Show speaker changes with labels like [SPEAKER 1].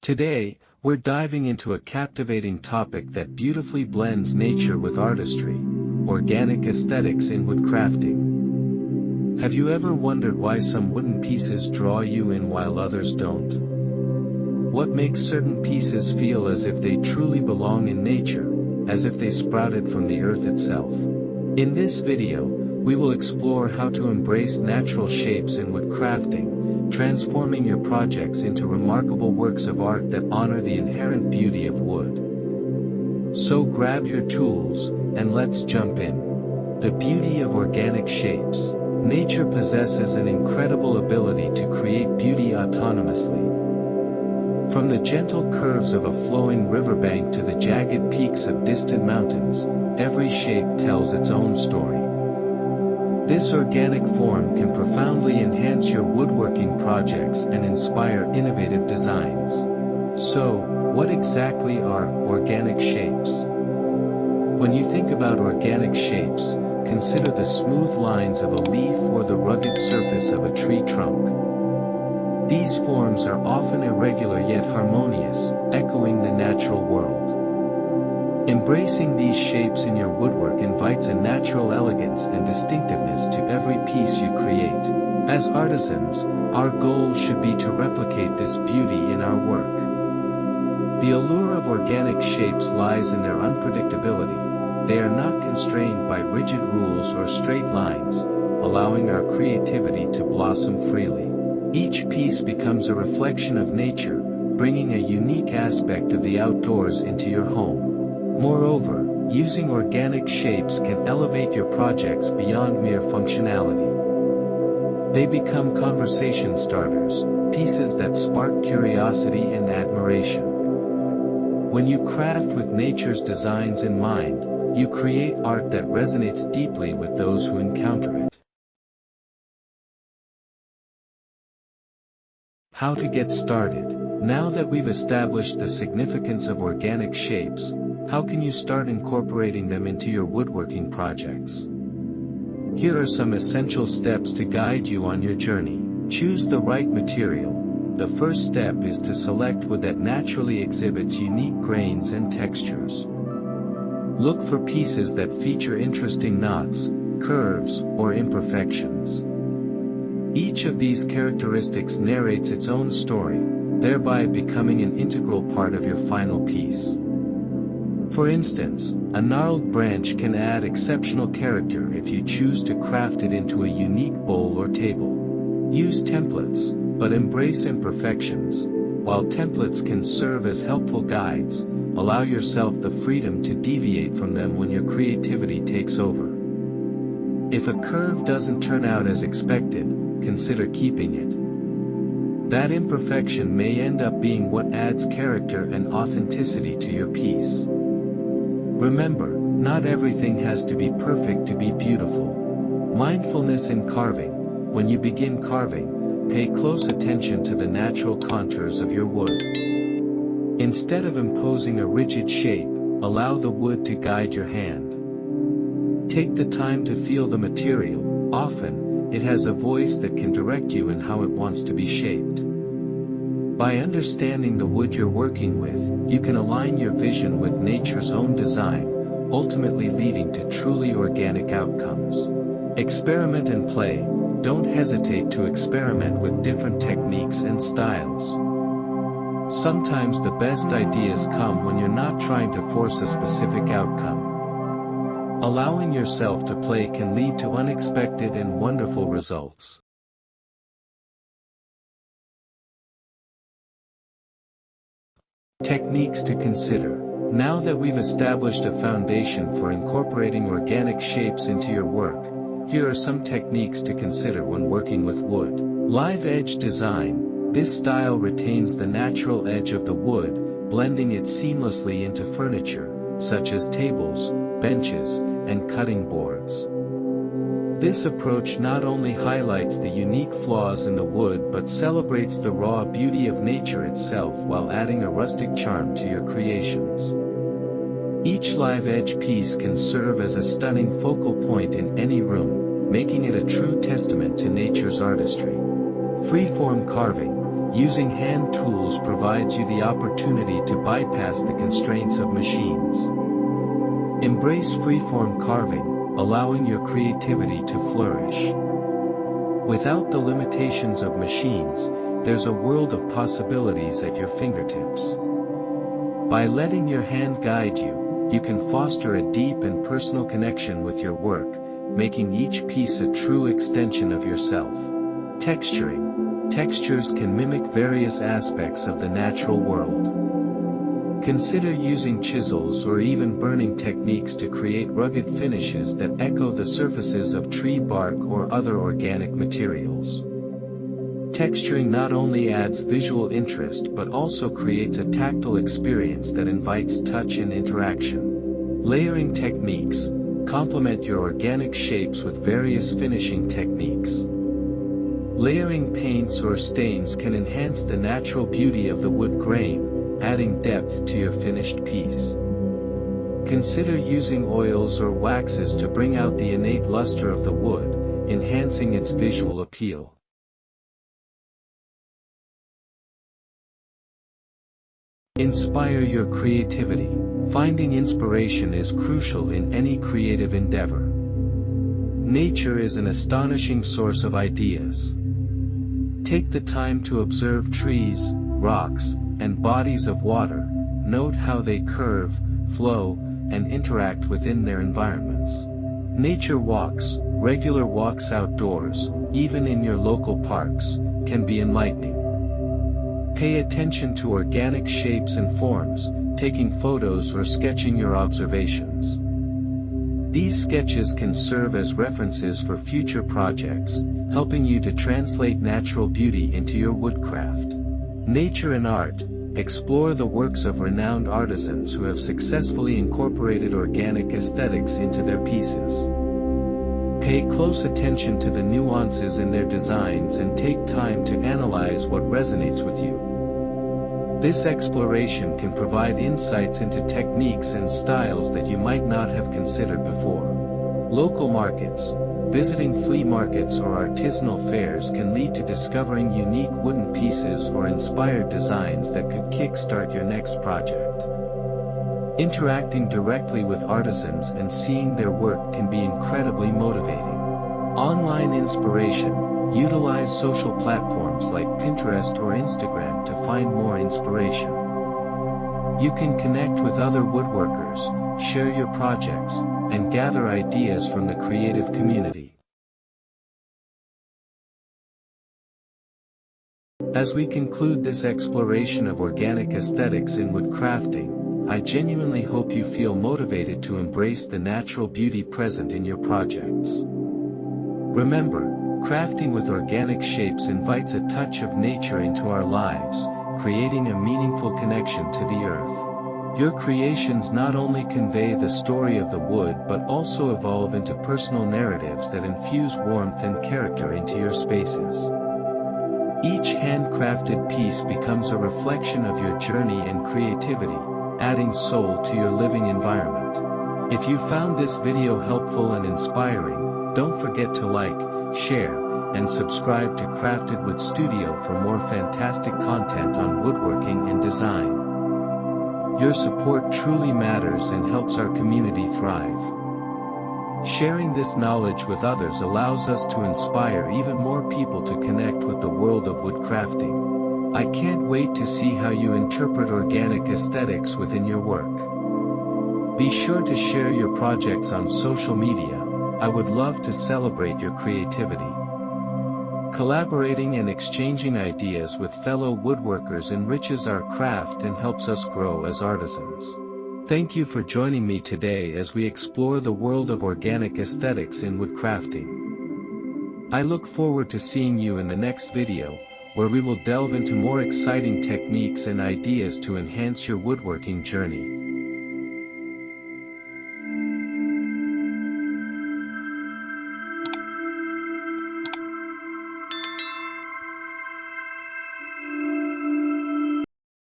[SPEAKER 1] Today, we're diving into a captivating topic that beautifully blends nature with artistry: organic aesthetics in wood crafting. Have you ever wondered why some wooden pieces draw you in while others don't? What makes certain pieces feel as if they truly belong in nature, as if they sprouted from the earth itself? In this video, we will explore how to embrace natural shapes in wood crafting, transforming your projects into remarkable works of art that honor the inherent beauty of wood. So grab your tools, and let's jump in. The beauty of organic shapes. Nature possesses an incredible ability to create beauty autonomously. From the gentle curves of a flowing riverbank to the jagged peaks of distant mountains, every shape tells its own story. This organic form can profoundly enhance your woodworking projects and inspire innovative designs. So, what exactly are organic shapes? When you think about organic shapes, consider the smooth lines of a leaf or the rugged surface of a tree trunk. These forms are often irregular yet harmonious, echoing the natural world. Embracing these shapes in your woodwork invites a natural elegance and distinctiveness to every piece you create. As artisans, our goal should be to replicate this beauty in our work. The allure of organic shapes lies in their unpredictability. They are not constrained by rigid rules or straight lines, allowing our creativity to blossom freely. Each piece becomes a reflection of nature, bringing a unique aspect of the outdoors into your home. Moreover, using organic shapes can elevate your projects beyond mere functionality. They become conversation starters, pieces that spark curiosity and admiration. When you craft with nature's designs in mind, you create art that resonates deeply with those who encounter it. How to get started. Now that we've established the significance of organic shapes, how can you start incorporating them into your woodworking projects? Here are some essential steps to guide you on your journey. Choose the right material. The first step is to select wood that naturally exhibits unique grains and textures. Look for pieces that feature interesting knots, curves, or imperfections. Each of these characteristics narrates its own story, thereby becoming an integral part of your final piece. For instance, a gnarled branch can add exceptional character if you choose to craft it into a unique bowl or table. Use templates, but embrace imperfections. While templates can serve as helpful guides, allow yourself the freedom to deviate from them when your creativity takes over. If a curve doesn't turn out as expected, consider keeping it. That imperfection may end up being what adds character and authenticity to your piece. Remember, not everything has to be perfect to be beautiful. Mindfulness in carving. When you begin carving, pay close attention to the natural contours of your wood. Instead of imposing a rigid shape, allow the wood to guide your hand. Take the time to feel the material. Often, it has a voice that can direct you in how it wants to be shaped. By understanding the wood you're working with, you can align your vision with nature's own design, ultimately leading to truly organic outcomes. Experiment and play. Don't hesitate to experiment with different techniques and styles. Sometimes the best ideas come when you're not trying to force a specific outcome. Allowing yourself to play can lead to unexpected and wonderful results. Techniques to consider. Now that we've established a foundation for incorporating organic shapes into your work, here are some techniques to consider when working with wood. Live edge design. This style retains the natural edge of the wood, blending it seamlessly into furniture, such as tables, benches, and cutting boards. This approach not only highlights the unique flaws in the wood but celebrates the raw beauty of nature itself while adding a rustic charm to your creations. Each live edge piece can serve as a stunning focal point in any room, making it a true testament to nature's artistry. Freeform carving. Using hand tools provides you the opportunity to bypass the constraints of machines. Embrace freeform carving, allowing your creativity to flourish. Without the limitations of machines, there's a world of possibilities at your fingertips. By letting your hand guide you, you can foster a deep and personal connection with your work, making each piece a true extension of yourself. Texturing. Textures can mimic various aspects of the natural world. Consider using chisels or even burning techniques to create rugged finishes that echo the surfaces of tree bark or other organic materials. Texturing not only adds visual interest but also creates a tactile experience that invites touch and interaction. Layering techniques. Complement your organic shapes with various finishing techniques. Layering paints or stains can enhance the natural beauty of the wood grain, adding depth to your finished piece. Consider using oils or waxes to bring out the innate luster of the wood, enhancing its visual appeal. Inspire your creativity. Finding inspiration is crucial in any creative endeavor. Nature is an astonishing source of ideas. Take the time to observe trees, rocks, and bodies of water. Note how they curve, flow, and interact within their environments. Nature walks, regular walks outdoors, even in your local parks, can be enlightening. Pay attention to organic shapes and forms, taking photos or sketching your observations. These sketches can serve as references for future projects, helping you to translate natural beauty into your woodcraft. Nature and art. Explore the works of renowned artisans who have successfully incorporated organic aesthetics into their pieces. Pay close attention to the nuances in their designs and take time to analyze what resonates with you. This exploration can provide insights into techniques and styles that you might not have considered before. Local markets. Visiting flea markets or artisanal fairs can lead to discovering unique wooden pieces or inspired designs that could kickstart your next project. Interacting directly with artisans and seeing their work can be incredibly motivating. Online inspiration. Utilize social platforms like Pinterest or Instagram to find more inspiration. You can connect with other woodworkers, share your projects, and gather ideas from the creative community. As we conclude this exploration of organic aesthetics in woodcrafting, I genuinely hope you feel motivated to embrace the natural beauty present in your projects. Remember, crafting with organic shapes invites a touch of nature into our lives, creating a meaningful connection to the earth. Your creations not only convey the story of the wood but also evolve into personal narratives that infuse warmth and character into your spaces. Each handcrafted piece becomes a reflection of your journey and creativity, adding soul to your living environment. If you found this video helpful and inspiring, don't forget to like, share, and subscribe to Crafted Wood Studio for more fantastic content on woodworking and design. Your support truly matters and helps our community thrive. Sharing this knowledge with others allows us to inspire even more people to connect with the world of woodcrafting. I can't wait to see how you interpret organic aesthetics within your work. Be sure to share your projects on social media. I would love to celebrate your creativity. Collaborating and exchanging ideas with fellow woodworkers enriches our craft and helps us grow as artisans. Thank you for joining me today as we explore the world of organic aesthetics in woodcrafting. I look forward to seeing you in the next video, where we will delve into more exciting techniques and ideas to enhance your woodworking journey.